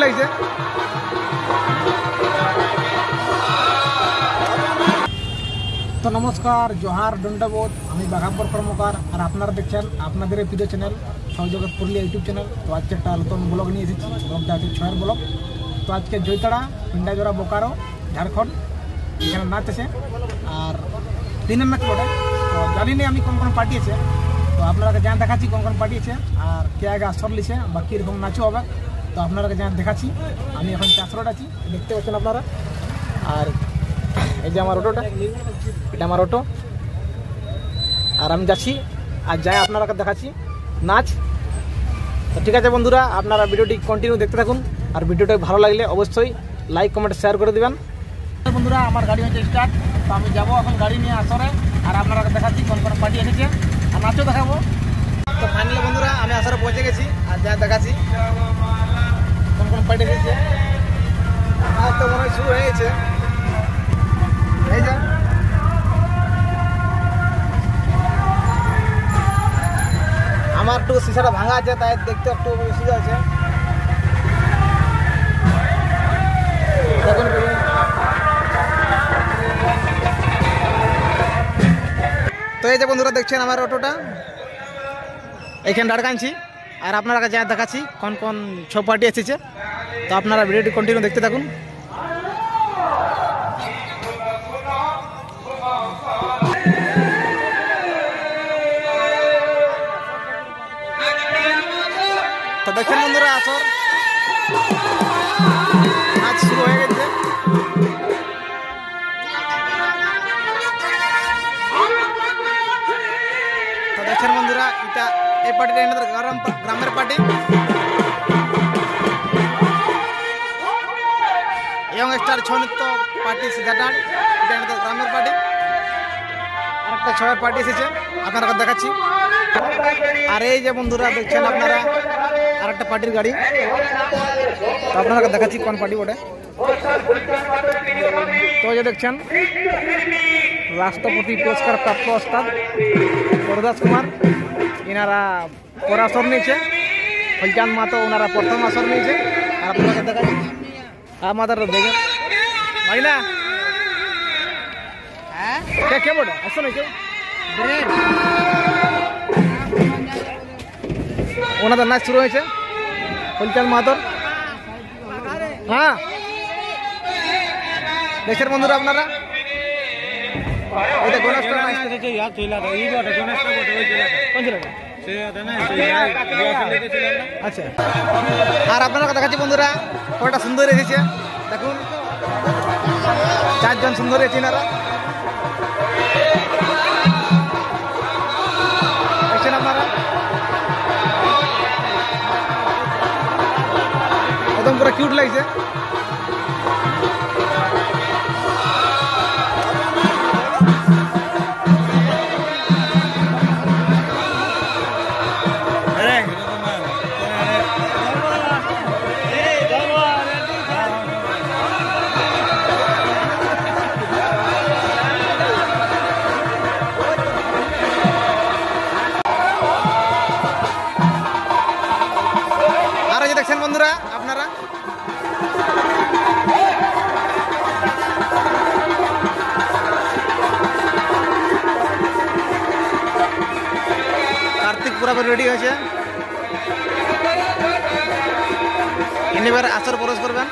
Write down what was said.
লাগছে। তো নমস্কার, জোহার, দণ্ডবোধ। আমি বাঘাম্বর কর্মকার, আর আপনারা দেখছেন আপনাদের এই প্রিয় চ্যানেল সহজগৎ পুরুলিয়া ইউটিউব চ্যানেল। তো আজকে একটা নতুন ব্লগ নিয়ে এসেছি, ব্লগটা আছে 6-এর ব্লগ। তো আজকে জৈতাড়া, পিন্ডাজোড়া, বোকারো, ঝাড়খণ্ড এখানে নাচ আছে, আর দিনের নাচ বটে। তো জানি না আমি কোন কোন পার্টি আছে, তো আপনারা জান দেখাচ্ছি কোন কোন পার্টি আছে আর কে আগে আসর লিছে বা কীরকম নাচও হবে। তো আপনারা জান দেখাচ্ছি। আমি এখন চাষরোড আছি, দেখতে পাচ্ছেন আপনারা। আর এই যে আমার অটোটা, এটা আমার অটো, আর আমি যাচ্ছি আর যাই আপনারা দেখাচ্ছি নাচ। তো ঠিক আছে বন্ধুরা, আপনারা ভিডিওটি কন্টিনিউ দেখতে থাকুন, আর ভিডিওটা ভালো লাগলে অবশ্যই লাইক কমেন্ট শেয়ার করে দেবেন। বন্ধুরা আমার গাড়ি হচ্ছে স্টার্ট, তো আমি যাবো এখন গাড়ি নিয়ে আসরে, আর আপনারা দেখাচ্ছি কোন কোন পার্টি এসেছে আর নাচও দেখাবো। তো ফাইনালি বন্ধুরা আমি আসরে পৌঁছে গেছি, আর যা দেখাচ্ছি কোন কোন পার্টি এসেছে। নাচ তো মনে হয় শুরু হয়ে গেছে। এই যে আমার একটু সিসাটা ভাঙা আছে, তাই দেখতে একটু অসুবিধা আছে। তো এই যে বন্ধুরা দেখছেন আমার অটোটা এখানে দাঁড়াচ্ছি, আর আপনারা কাছে দেখাচ্ছি কোন কোন সব পার্টি এসেছে। তো আপনারা ভিডিওটি কন্টিনিউ দেখতে থাকুন। তো দেখছেন বন্ধুরা আসর নাচ শুরু হয়ে গেছে। তো দেখছেন বন্ধুরা এটা এই পার্টিটা আমাদের গ্রামের পার্টি, ইয়ং স্টার ছৌ নৃত্য পার্টি সিদ্ধাটার, এটা আমাদের গ্রামের পার্টি। আরেকটা ছয়ের পার্টি এসেছে, আপনারা দেখাচ্ছি। আর এই যে বন্ধুরা দেখছেন আপনারা আরেকটা পার্টির গাড়ি, তো আপনারা দেখাচ্ছি কোন পার্টি ওটা। তো যে দেখছেন রাষ্ট্রপতি পুরস্কার প্রাপ্ত ওস্তাদ বরদাস কুমার, এনারা পর আসর নিয়েছে। হলচাঁদ মাতো ওনারা প্রথম আসর নিয়েছে। আর আপনারা দেখাচ্ছি আমাদের দেখেন ভাই না কে বটে আসো না কেউ, ওনাদের নাচ শুরু হয়েছে হলচাঁদ মাতর। হ্যাঁ দেখেন বন্ধুরা আপনারা এটা আচ্ছা। আর আপনারা দেখাচ্ছি বন্ধুরা কয়টা সুন্দর এসেছে, দেখুন 4 জন সুন্দর এসেছে এনারা, দেখছেন আপনারা একদম পুরো কিউট লাগছে। দেখছেন বন্ধুরা আপনারা কার্তিক পুরাপুরি রেডি হয়েছে, এবার আসর প্রবেশ করবেন।